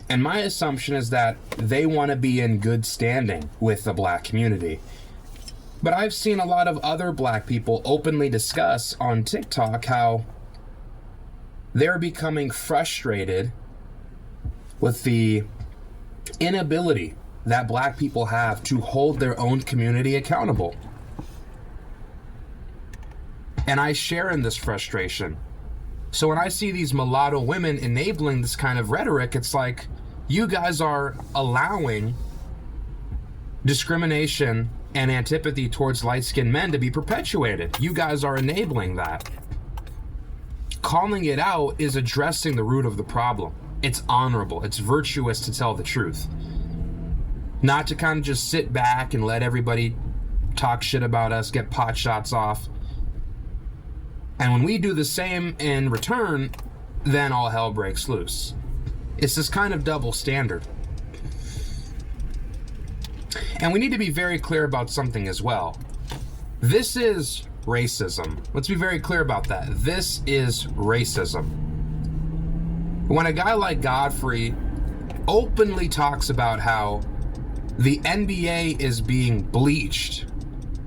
And my assumption is that they want to be in good standing with the black community. But I've seen a lot of other black people openly discuss on TikTok how they're becoming frustrated with the inability that black people have to hold their own community accountable. And I share in this frustration. So when I see these mulatto women enabling this kind of rhetoric, it's like, you guys are allowing discrimination and antipathy towards light-skinned men to be perpetuated. You guys are enabling that. Calling it out is addressing the root of the problem. It's honorable. It's virtuous to tell the truth. Not to kind of just sit back and let everybody talk shit about us, get pot shots off. And when we do the same in return, then all hell breaks loose. It's this kind of double standard. And we need to be very clear about something as well. This is racism. Let's be very clear about that. This is racism. When a guy like Godfrey openly talks about how the NBA is being bleached,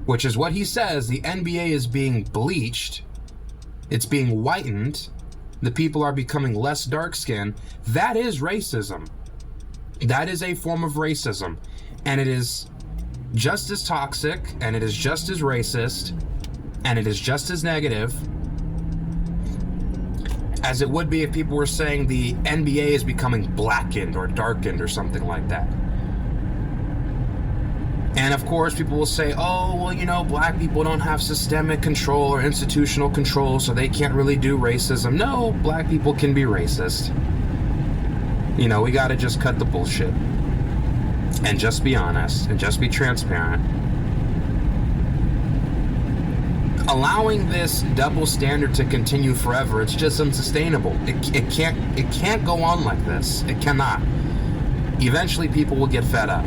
which is what he says, the NBA is being bleached, it's being whitened, the people are becoming less dark-skinned, that is racism. That is a form of racism. And it is just as toxic, and it is just as racist, and it is just as negative as it would be if people were saying the NBA is becoming blackened or darkened or something like that. And of course, people will say, oh, well, you know, black people don't have systemic control or institutional control, so they can't really do racism. No, black people can be racist. You know, we gotta just cut the bullshit. And just be honest, and just be transparent. Allowing this double standard to continue forever, it's just unsustainable. It can't go on like this. It cannot. Eventually people will get fed up.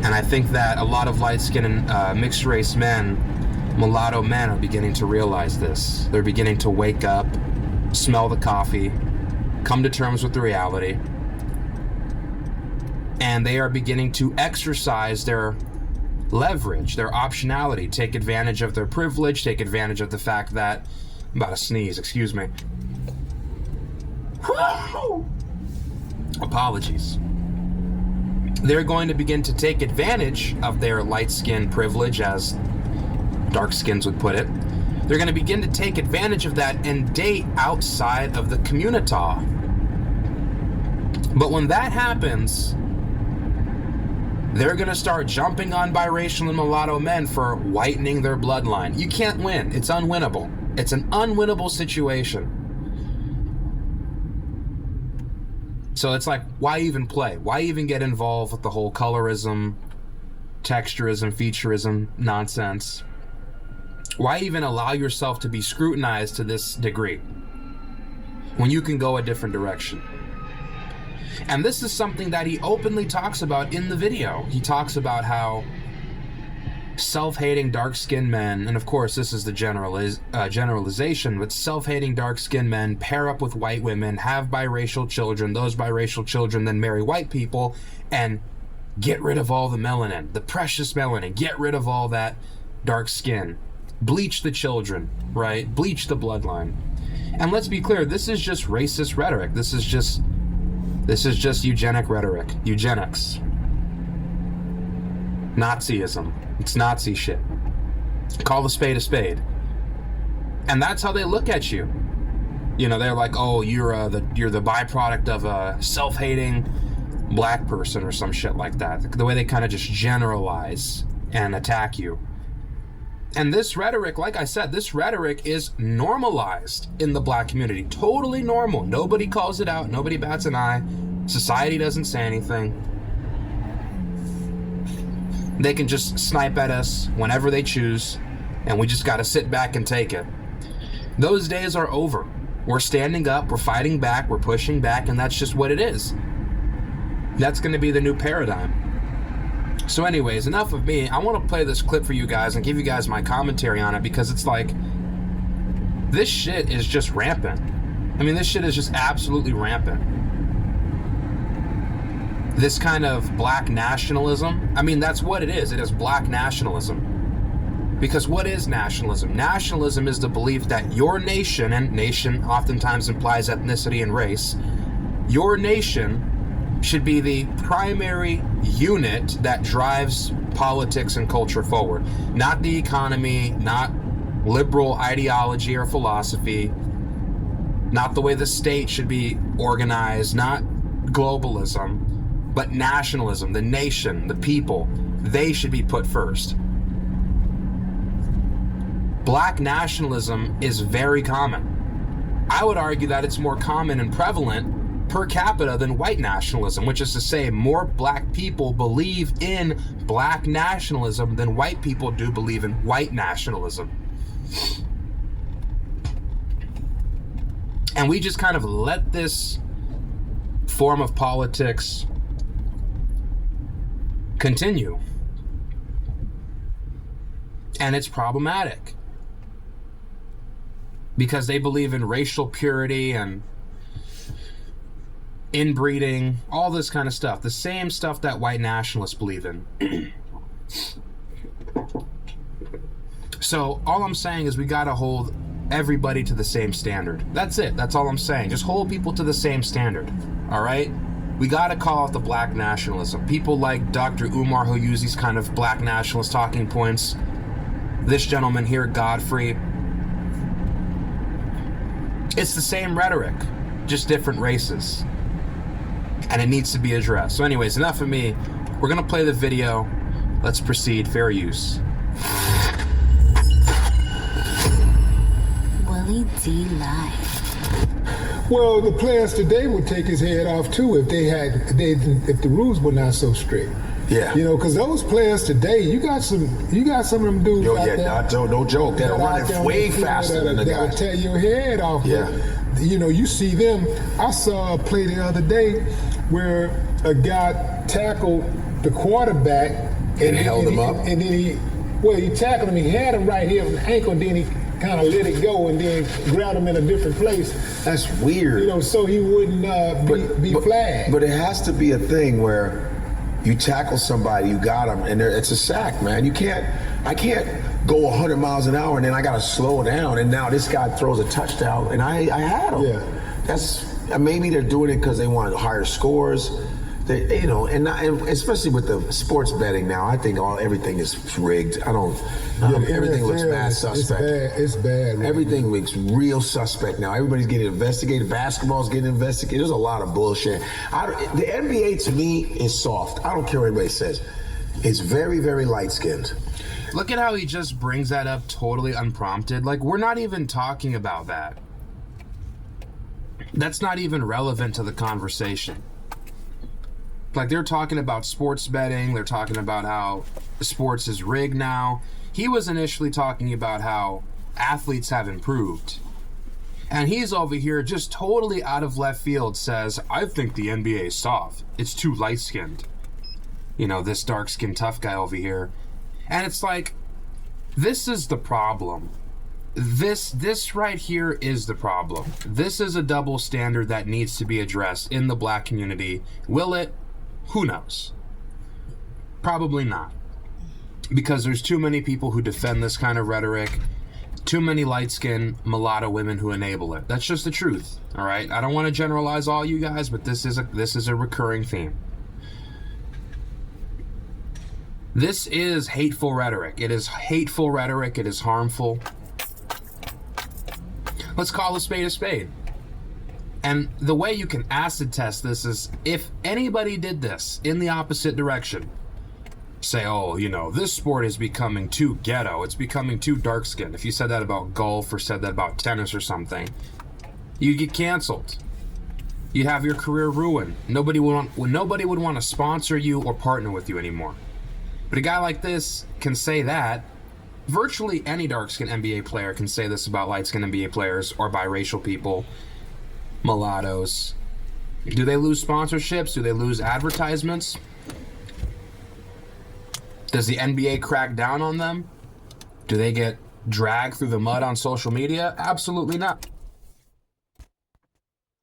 And I think that a lot of light-skinned and mixed-race men, mulatto men, are beginning to realize this. They're beginning to wake up, smell the coffee, come to terms with the reality, and they are beginning to exercise their leverage, their optionality, take advantage of their privilege, take advantage of the fact that, I'm about to sneeze, excuse me. Apologies. They're going to begin to take advantage of their light-skin privilege, as dark-skins would put it. They're going to begin to take advantage of that and date outside of the community. But when that happens, they're going to start jumping on biracial and mulatto men for whitening their bloodline. You can't win. It's unwinnable. It's an unwinnable situation. So it's like, why even play? Why even get involved with the whole colorism, texturism, featureism nonsense? Why even allow yourself to be scrutinized to this degree when you can go a different direction? And this is something that he openly talks about in the video. He talks about how self-hating dark-skinned men, and of course this is the generalization, but self-hating dark-skinned men pair up with white women, have biracial children, those biracial children then marry white people, and get rid of all the melanin, the precious melanin, get rid of all that dark skin, bleach the children, right? Bleach the bloodline. And let's be clear, this is just racist rhetoric. This is just eugenic rhetoric, eugenics. Nazism. It's Nazi shit. Call a spade a spade. And that's how they look at you. You know, they're like, oh, you're the byproduct of a self-hating black person or some shit like that. The way they kind of just generalize and attack you. And this rhetoric, like I said, this rhetoric is normalized in the black community. Totally normal. Nobody calls it out. Nobody bats an eye. Society doesn't say anything. They can just snipe at us whenever they choose, and we just got to sit back and take it. Those days are over. We're standing up, we're fighting back, we're pushing back, and that's just what it is. That's going to be the new paradigm. So anyways, enough of me. I want to play this clip for you guys and give you guys my commentary on it, because it's like, this shit is just rampant. I mean, this shit is just absolutely rampant. this kind of black nationalism. I mean, that's what it is. It is black nationalism. Because what is nationalism? Nationalism is the belief that your nation, and nation oftentimes implies ethnicity and race, your nation should be the primary unit that drives politics and culture forward. Not the economy, not liberal ideology or philosophy, not the way the state should be organized, not globalism, but nationalism, the nation, the people. They should be put first. Black nationalism is very common. I would argue that it's more common and prevalent per capita than white nationalism, which is to say more black people believe in black nationalism than white people do believe in white nationalism. And we just kind of let this form of politics continue. And it's problematic. Because they believe in racial purity and inbreeding, all this kind of stuff. The same stuff that white nationalists believe in. So all I'm saying is we gotta hold everybody to the same standard. That's it. That's all I'm saying. Just hold people to the same standard. All right? We gotta call out the black nationalism. People like Dr. Umar, who use these kind of black nationalist talking points. This gentleman here, Godfrey. It's the same rhetoric, just different races. And it needs to be addressed. So anyways, enough of me. We're gonna play the video. Let's proceed. Fair use. Willie D Live. Well, the players today would take his head off too if if the rules were not so strict. Yeah. You know, because those players today, you got some of them dudes Yo, out yeah, there. no joke. They're running way faster than the that'll guys. tear your head off. Yeah. But, you know, you see them. I saw a play the other day where a guy tackled the quarterback and held him up. And then he tackled him. He had him right here on the ankle, and then he kind of let it go and then grabbed him in a different place. That's weird. You know, so he wouldn't be flagged. But it has to be a thing where you tackle somebody, you got them, and it's a sack, man. I can't go 100 miles an hour and then I got to slow down, and now this guy throws a touchdown, and I had him. Yeah. Maybe they're doing it because they want higher scores. They, you know, and especially with the sports betting now, I think everything is rigged. Everything looks bad, suspect. It's bad. Man. Everything looks real suspect now. Everybody's getting investigated. Basketball's getting investigated. There's a lot of bullshit. The NBA to me is soft. I don't care what anybody says. It's very, very light-skinned. Look at how he just brings that up totally unprompted. Like, we're not even talking about that. That's not even relevant to the conversation. Like, they're talking about sports betting. They're talking about how sports is rigged now. He was initially talking about how athletes have improved. And he's over here just totally out of left field says, I think the NBA is soft. It's too light-skinned. You know, this dark-skinned tough guy over here. And it's like, this is the problem. This right here is the problem. This is a double standard that needs to be addressed in the black community. Will it? Who knows? Probably not. Because there's too many people who defend this kind of rhetoric. Too many light-skinned mulatto women who enable it. That's just the truth. All right? I don't want to generalize all you guys, but this is a recurring theme. This is hateful rhetoric. It is hateful rhetoric. It is harmful. Let's call a spade a spade. And the way you can acid test this is if anybody did this in the opposite direction. Say, oh, you know, this sport is becoming too ghetto. It's becoming too dark-skinned. If you said that about golf or said that about tennis or something, you'd get canceled. You'd have your career ruined. Nobody would want to sponsor you or partner with you anymore. But a guy like this can say that. Virtually any dark-skinned NBA player can say this about light-skinned NBA players or biracial people, mulattoes. Do they lose sponsorships? Do they lose advertisements? Does the NBA crack down on them? Do they get dragged through the mud on social media? Absolutely not.